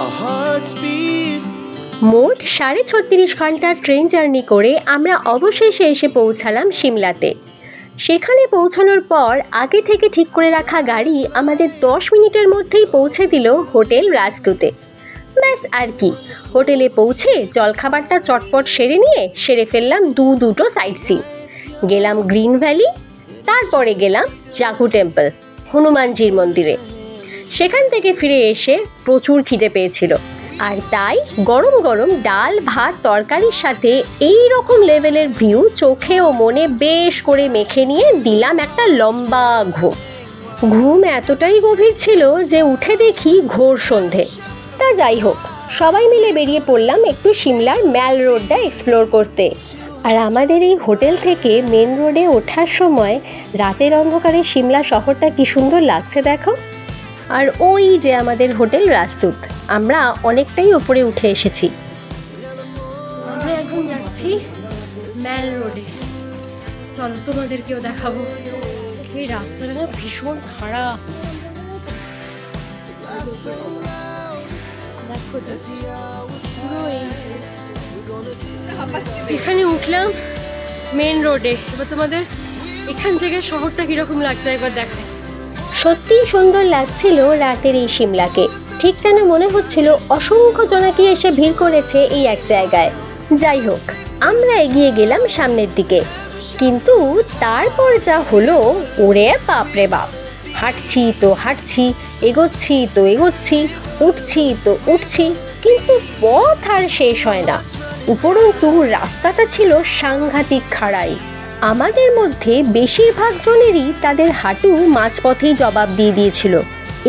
our hearts beat. মোট 36.5 ঘন্টার train journey করে আমরা অবশেষে এসে পৌঁছালাম সিমলাতে। সেখানে পৌঁছানোর পর আগে থেকে ঠিক করে রাখা গাড়ি আমাদের 10 মিনিটের মধ্যেই পৌঁছে দিল হোটেল রাজদূতে। ব্যাস আর কি, হোটেলে পৌঁছে জলখাবারটা চটপট সেরে ফেললাম দুটো সাইট সিন। গেলাম গ্রিন ভ্যালি, তারপরে গেলাম জাগু টেম্পল, হনুমানজির মন্দিরে। সেখান থেকে ফিরে এসে প্রচুর খিদে পেয়েছিল, আর তাই গরম গরম ডাল ভাত তরকারির সাথে এই রকম লেভেলের ভিউ চোখে ও মনে বেশ করে মেখে নিয়ে দিলাম একটা লম্বা ঘুম এতটাই গভীর ছিল যে উঠে দেখি ঘোর সন্ধে। তা যাই হোক, সবাই মিলে বেরিয়ে পড়লাম একটু সিমলার ম্যাল রোডটা এক্সপ্লোর করতে। আর আমাদের এই হোটেল থেকে মেন রোডে ওঠার সময় রাতের অন্ধকারে সিমলা শহরটা কি সুন্দর লাগছে দেখো। আর ওই যে আমাদের হোটেল রাজদূত। আমরা অনেকটাই ওপরে উঠে এসেছি। আমরা এখন যাচ্ছি ম্যাল রোডে। চলো তোমাদেরকেও দেখাবো। এই রাস্তাটা না ভীষণ খারাপ। এখানে উঠলাম মেন রোডে। এবার তোমাদের এখান থেকে শহরটা কিরকম লাগছে একবার দেখাই। সত্যিই সুন্দর লাগছিল রাতের এই সিমলাকে। ঠিক যেন মনে হচ্ছিল অসংখ্য জনাকি এসে ভিড় করেছে এই এক জায়গায়। যাই হোক, আমরা এগিয়ে গেলাম সামনের দিকে, কিন্তু তারপর যা হলো, ওরে বাপরে বাপ! হাঁটছি তো হাঁটছি, এগোচ্ছি তো এগোচ্ছি, উঠছি তো উঠছি, কিন্তু পথ আর শেষ হয় না। উপরন্তু রাস্তাটা ছিল সাংঘাতিক খাড়াই। আমাদের মধ্যে বেশিরভাগ জনেরই তাদের হাঁটু মাঝপথেই জবাব দিয়ে দিয়েছিল।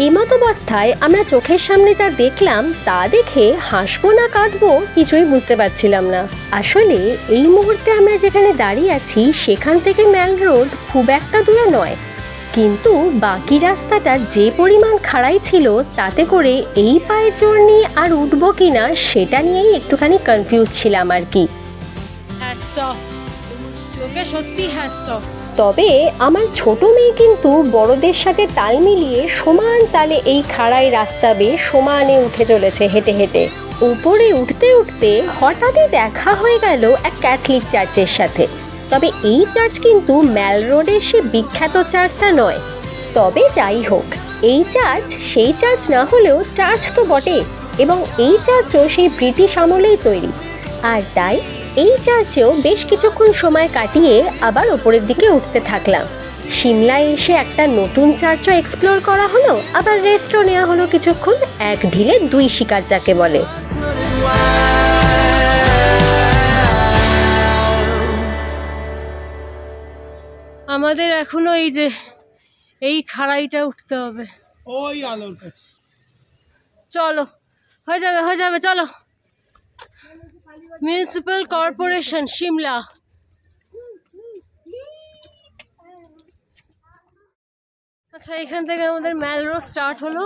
এই মতাবস্থায় আমরা চোখের সামনে যা দেখলাম তা দেখে হাসবো না কাঁদবো কিছুই বুঝতে পারছিলাম না। আসলে এই মুহূর্তে আমরা যেখানে দাঁড়িয়ে আছি সেখান থেকে ম্যাল রোড খুব একটা দূরে নয়, কিন্তু বাকি রাস্তাটা যে পরিমাণ খাড়াই ছিল তাতে করে এই পায়ের জোর নিয়ে আর উঠবো কিনা সেটা নিয়েই একটুখানি কনফিউজ ছিলাম আর কি। তবে আমার ছোট মেয়ে কিন্তু বড়দের সাথে তাল মিলিয়ে সমান তালে এই খাড়াই রাস্তা বেয়ে সমানে উঠে চলেছে হেঁটে হেঁটে। উপরে উঠতে উঠতে হঠাৎই দেখা হয়ে গেল এক ক্যাথলিক চার্চের সাথে। তবে এই চার্চ কিন্তু ম্যাল রোডের সে বিখ্যাত চার্চটা নয়। তবে যাই হোক, এই চার্চ সেই চার্চ না হলেও চার্চ তো বটে, এবং এই চার্চও সেই ব্রিটিশ আমলেই তৈরি। আর তাই এই চার্চেও বেশ কিছুক্ষণ সময় কাটিয়ে আবার ওপরের দিকে উঠতে থাকলাম। সিমলায় এসে একটা নতুন চার্চও এক্সপ্লোর করা হলো, আবার রেস্টও নেওয়া হলো কিছুক্ষণ। এক ঢিলে দুই শিকার যাকে বলে। আমাদের এখনো এই খাড়াইটা উঠতে হবে ওই আলোর কাছে। চলো, হয়ে যাবে চলো। Municipal corporation Shimla. আচ্ছা, এখান থেকে আমাদের ম্যাল রোড স্টার্ট হলো।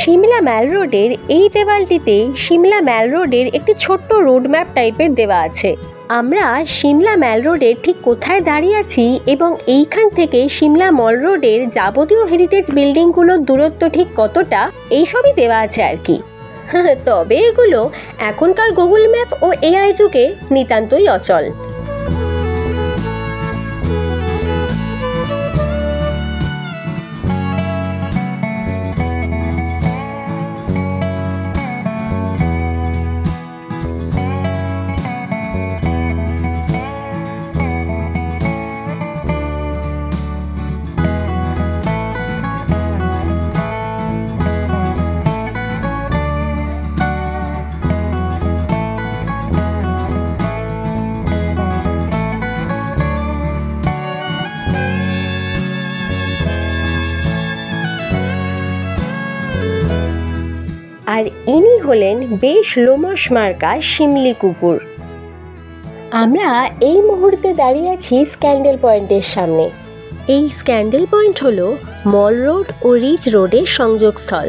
সিমলা ম্যাল রোডের এই দেওয়ালটিতে সিমলা ম্যাল রোডের একটি ছোট্ট রোড ম্যাপ টাইপের দেওয়া আছে। আমরা সিমলা ম্যাল রোডের ঠিক কোথায় দাঁড়িয়ে আছি এবং এইখান থেকে সিমলা মল রোডের যাবতীয় হেরিটেজ বিল্ডিংগুলোর দূরত্ব ঠিক কতটা, এইসবই দেওয়া আছে আর কি। তবে এগুলো এখনকার গুগল ম্যাপ ও এআই যুগে নিতান্তই অচল। আর ইনি হলেন বেশ লোমশ মার্কা শিমলি কুকুর। আমরা এই মুহূর্তে দাঁড়িয়ে আছি স্ক্যান্ডেল পয়েন্টের সামনে। এই স্ক্যান্ডেল পয়েন্ট হলো মল রোড ও রিচ রোডের সংযোগস্থল।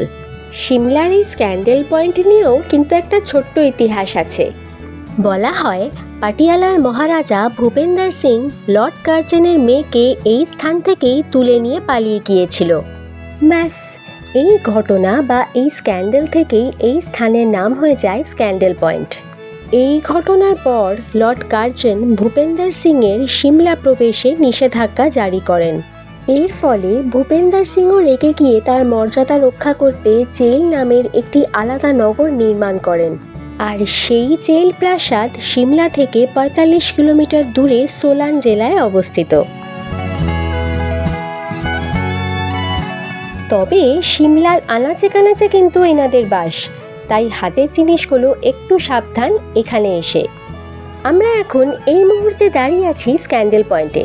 সিমলার এই স্ক্যান্ডেল পয়েন্ট নিয়েও কিন্তু একটা ছোট্ট ইতিহাস আছে। বলা হয় পাটিয়ালার মহারাজা ভূপেন্দর সিং লর্ড কার্জনের মেয়েকে এই স্থান থেকেই তুলে নিয়ে পালিয়ে গিয়েছিল। ব্যাস, এই ঘটনা বা এই স্ক্যান্ডেল থেকেই এই স্থানের নাম হয়ে যায় স্ক্যান্ডেল পয়েন্ট। এই ঘটনার পর লর্ড কার্জন ভূপেন্দর সিংয়ের সিমলা প্রবেশে নিষেধাজ্ঞা জারি করেন। এর ফলে ভূপেন্দর সিংও রেগে গিয়ে তার মর্যাদা রক্ষা করতে জেল নামের একটি আলাদা নগর নির্মাণ করেন। আর সেই জেল প্রাসাদ সিমলা থেকে ৪৫ কিলোমিটার দূরে সোলান জেলায় অবস্থিত। তবে সিমলার আনাচে কানাচে কিন্তু এনাদের বাস, তাই হাতের জিনিসগুলো একটু সাবধান এখানে এসে। আমরা এখন এই মুহূর্তে দাঁড়িয়ে আছি স্ক্যান্ডেল পয়েন্টে।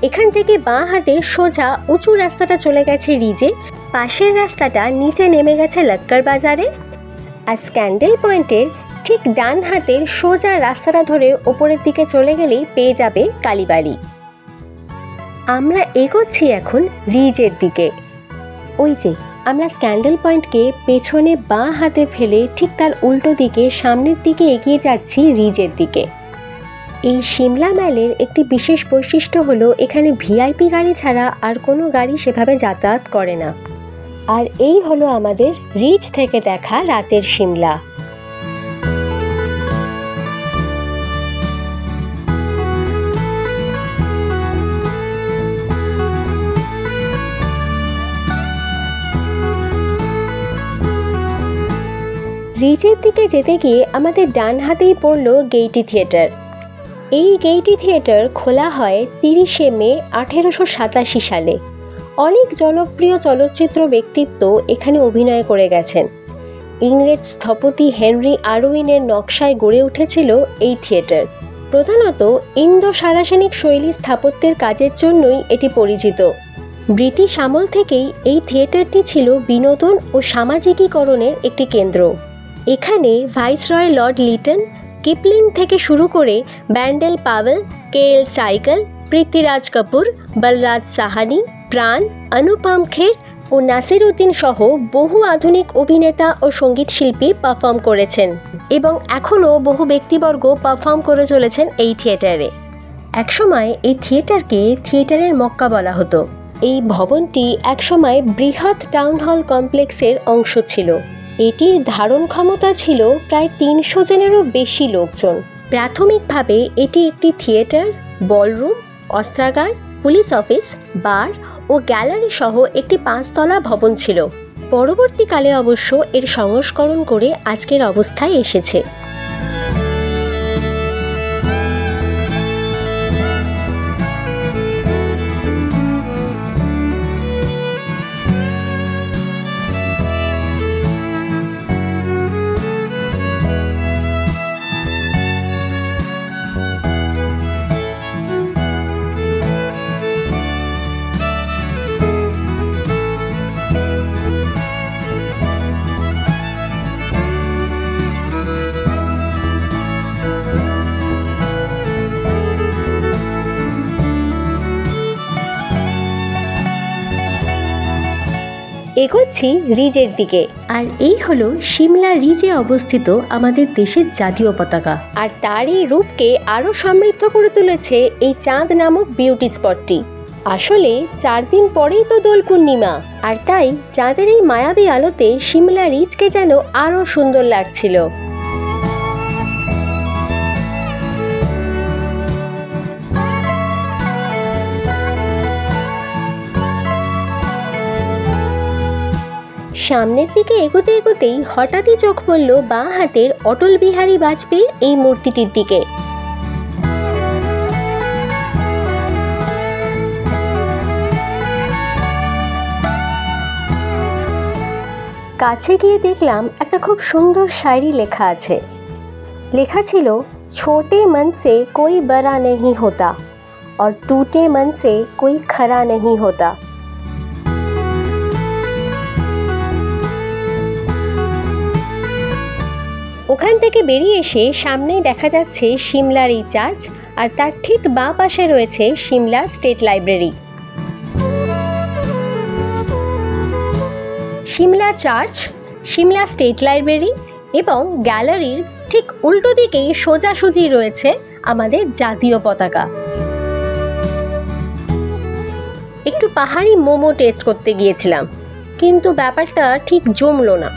এখান থেকে বাঁ হাতে সোজা উঁচু রাস্তাটা চলে গেছে রিজে, পাশের রাস্তাটা নিচে নেমে গেছে লক্কর বাজারে। আর স্ক্যান্ডেল পয়েন্টের ঠিক ডান হাতের সোজা রাস্তাটা ধরে ওপরের দিকে চলে গেলেই পেয়ে যাবে কালীবাড়ি। আমরা এগোচ্ছি এখন রিজের দিকে। ওই যে আমরা স্ক্যান্ডেল পয়েন্টকে পেছনে বাঁ হাতে ফেলে ঠিক তার উল্টো দিকে সামনের দিকে এগিয়ে যাচ্ছি রিজের দিকে। এই সিমলা ম্যালের একটি বিশেষ বৈশিষ্ট্য হলো এখানে ভিআইপি গাড়ি ছাড়া আর কোনো গাড়ি সেভাবে যাতায়াত করে না। আর এই হলো আমাদের রিজ থেকে দেখা রাতের সিমলা। রিজের দিকে যেতে গিয়ে আমাদের ডান হাতেই পড়ল গেইটি থিয়েটার। এই গেইটি থিয়েটার খোলা হয় ৩০শে মে ১৮৮৭ সালে। অনেক জনপ্রিয় চলচ্চিত্র ব্যক্তিত্ব এখানে অভিনয় করে গেছেন। ইংরেজ স্থপতি হেনরি আরউইনের নকশায় গড়ে উঠেছিল এই থিয়েটার। প্রধানত ইন্দো সারাসেনিক শৈলী স্থাপত্যের কাজের জন্যই এটি পরিচিত। ব্রিটিশ আমল থেকেই এই থিয়েটারটি ছিল বিনোদন ও সামাজিকীকরণের একটি কেন্দ্র। এখানে ভাইসরয় লর্ড লিটন, কিপলিং থেকে শুরু করে Bandel Powell, KL cycle, Prithviraj Kapoor, Balraj Sahani, প্রাণ, অনুপম খের ও নাসির উদ্দিন সহ বহু আধুনিক অভিনেতা ও সঙ্গীত শিল্পী পারফর্ম করেছেন এবং এখনও বহু ব্যক্তিবর্গ পারফর্ম করে চলেছেন এই থিয়েটারে। একসময় এই থিয়েটারকে থিয়েটারের মক্কা বলা হতো। এই ভবনটি একসময় বৃহৎ টাউন হল কমপ্লেক্সের অংশ ছিল। এটির ধারণ ক্ষমতা ছিল প্রায় ৩০০ জনেরও বেশি লোকজন। প্রাথমিকভাবে এটি একটি থিয়েটার, বলরুম, অস্ত্রাগার, পুলিশ অফিস, বার ও গ্যালারি সহ একটি ৫ তলা ভবন ছিল। পরবর্তীকালে অবশ্য এর সংস্করণ করে আজকের অবস্থায় এসেছে। এগোচ্ছি রিজের দিকে। আর এই হলো সিমলা রিজে অবস্থিত আমাদের দেশের জাতীয় পতাকা। আর তারই রূপকে আরও সমৃদ্ধ করে তুলেছে এই চাঁদ নামক বিউটি স্পটটি। আসলে ৪ দিন পরেই তো দোল পূর্ণিমা, আর তাই চাঁদের এই মায়াবী আলোতে সিমলা রিজকে যেন আরও সুন্দর লাগছিল। সামনের দিকে এগোতে এগোতেই হঠাৎই চোখ পড়ল বাঁ হাতের অটল বিহারী বাজপেয়ীর এই মূর্তিটির দিকে। কাছে গিয়ে দেখলাম একটা খুব সুন্দর শায়রি লেখা আছে। লেখা ছিল, ছোটে মন সে কোই বড়া नहीं होता और टूटे मन से कोई खरा नहीं होता। থেকে বেরিয়ে এসে সামনেই দেখা যাচ্ছে সিমলার এই চার্চ, আর তার ঠিক বাঁ পাশে রয়েছে সিমলার state library. Shimla church, Shimla state library এবং গ্যালারির ঠিক উল্টো দিকেই সোজাসুজি রয়েছে আমাদের জাতীয় পতাকা। একটু পাহাড়ি মোমো টেস্ট করতে গিয়েছিলাম, কিন্তু ব্যাপারটা ঠিক জমলো না।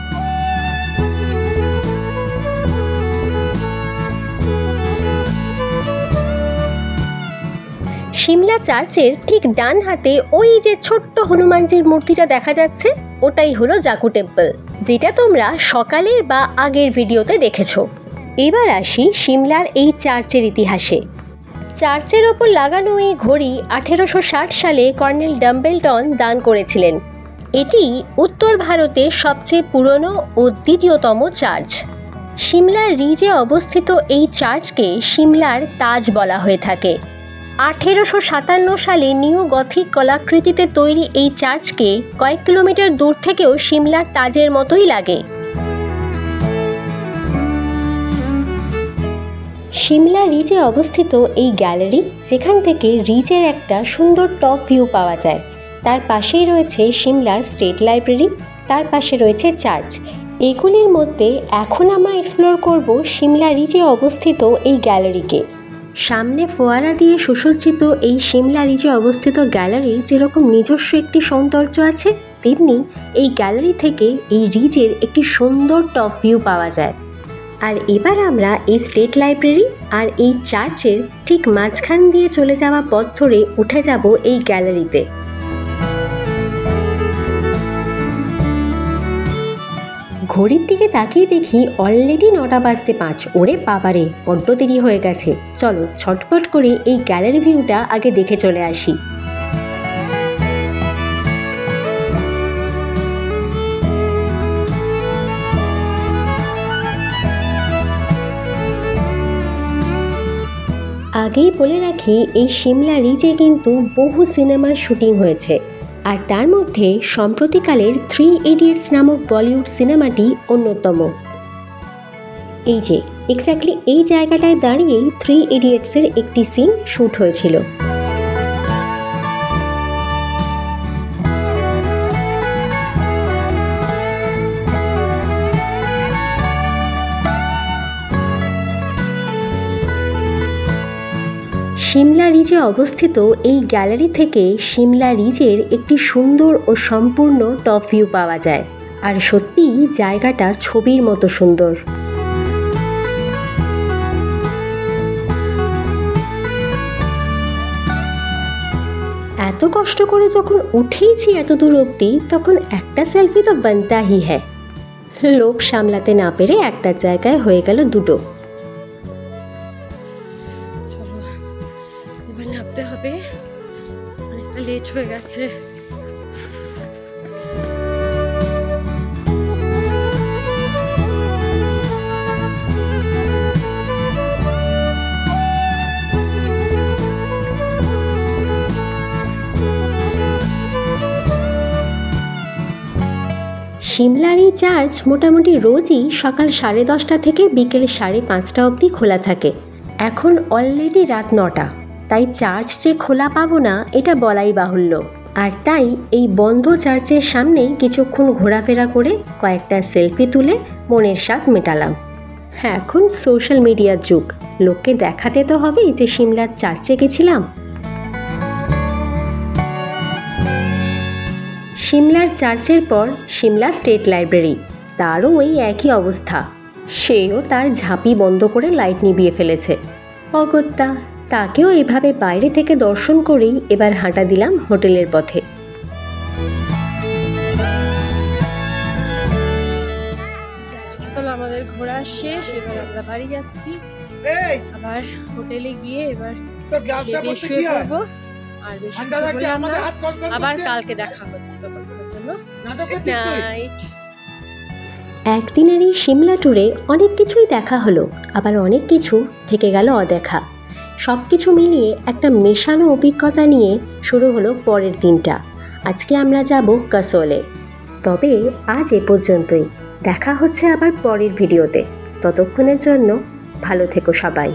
সিমলা চার্চের ঠিক ডান হাতে ওই যে ছোট্ট হনুমানজির মূর্তিটা দেখা যাচ্ছে, ওটাই হলো জাকু টেম্পল, যেটা তোমরা সকালের বা আগের ভিডিওতে দেখেছো। এবার আসি সিমলার এই চার্চের ইতিহাসে। চার্চের ওপর লাগানো এই ঘড়ি 1860 সালে কর্নেল ডাম্বেলটন দান করেছিলেন। এটি উত্তর ভারতের সবচেয়ে পুরনো ও দ্বিতীয়তম চার্চ। সিমলার রিজে অবস্থিত এই চার্চকে সিমলার তাজ বলা হয়ে থাকে। 1857 সালে নিউ গথিক কলাকৃতিতে তৈরি এই চার্চকে কয়েক কিলোমিটার দূর থেকেও সিমলার তাজের মতোই লাগে। সিমলা রিজে অবস্থিত এই গ্যালারি, যেখান থেকে রিজের একটা সুন্দর টপ ভিউ পাওয়া যায়। তার পাশেই রয়েছে সিমলার স্টেট লাইব্রেরি, তার পাশে রয়েছে চার্চ। এগুলির মধ্যে এখন আমরা এক্সপ্লোর করব সিমলা রিজে অবস্থিত এই গ্যালারিকে। সামনে ফোয়ারা দিয়ে সুসজ্জিত এই সিমলা রিজে অবস্থিত গ্যালারির যেরকম নিজস্ব একটি সৌন্দর্য আছে, তেমনি এই গ্যালারি থেকে এই রিজের একটি সুন্দর টপ ভিউ পাওয়া যায়। আর এবার আমরা এই স্টেট লাইব্রেরি আর এই চার্চের ঠিক মাঝখান দিয়ে চলে যাওয়া পথ ধরে উঠে যাব এই গ্যালারিতে। ঘড়ির দিকে তাকিয়ে দেখি অলরেডি 9টা বাজতে 5। ওরে বাবারে, বড্ড দেরি হয়ে গেছে। চলো ছটপট করে এই গ্যালারি ভিউটা আগে দেখে চলে আসি। আগেই বলে রাখি, এই সিমলা রিজে কিন্তু বহু সিনেমার শুটিং হয়েছে, আর তার মধ্যে সম্প্রতিকালের 3 ইডিয়টস নামক বলিউড সিনেমাটি অন্যতম। এই যে এক্স্যাক্টলি এই জায়গাটায় দাঁড়িয়েই 3 ইডিয়টসের একটি সিন শ্যুট হয়েছিল। সিমলা রিজে অবস্থিত এই গ্যালারি থেকে সিমলা রিজের একটি সুন্দর ও সম্পূর্ণ টপ ভিউ পাওয়া যায়, আর সত্যিই জায়গাটা ছবির মতো সুন্দর। এত কষ্ট করে যখন উঠেইছি এত দূর অবধি, তখন একটা সেলফি তো বানতা হি হ্যায়। লোভ সামলাতে না পেরে একটার জায়গায় হয়ে গেল দুটো। নামতে হবে, অনেকটা লেট হয়ে গেছে। সিমলার এই চার্চ মোটামুটি রোজই সকাল 10:30 থেকে বিকেল 5:30 অবধি খোলা থাকে। এখন অলরেডি রাত 9টা, তাই চার্চ যে খোলা পাবো না এটা বলাই বাহুল্য। আর তাই এই বন্ধ চার্চের সামনেই কিছুক্ষণ ঘোরাফেরা করে কয়েকটা সেলফি তুলে মনের স্বাদ মেটালাম। হ্যাঁ, এখন সোশ্যাল মিডিয়ার যুগ, লোককে দেখাতে তো হবেই যে সিমলার চার্চে গেছিলাম। সিমলার চার্চের পর সিমলা স্টেট লাইব্রেরি, তারও ওই একই অবস্থা। সেও তার ঝাঁপি বন্ধ করে লাইট নিভিয়ে ফেলেছে। অগত্যা তাকেও এভাবে বাইরে থেকে দর্শন করেই এবার হাঁটা দিলাম হোটেলের পথে। চলো, আমাদের ঘোরা শেষ, এবার আমরা বাড়ি যাচ্ছি। আবার হোটেলে গিয়ে এবার শুয়ে পড়বো। আর বেশি কিছু বললাম না, আবার কালকে দেখা হচ্ছে। ততক্ষণের জন্য গুড নাইট। একদিনের এই সিমলা ট্যুরে অনেক কিছুই দেখা হলো, আবার অনেক কিছু থেকে গেল অদেখা। সব কিছু মিলিয়ে একটা মেশানো অভিজ্ঞতা নিয়ে শুরু হলো পরের দিনটা। আজকে আমরা যাব কাসোলে। তবে আজ এ পর্যন্তই, দেখা হচ্ছে আবার পরের ভিডিওতে। ততক্ষণের জন্য ভালো থেকো সবাই।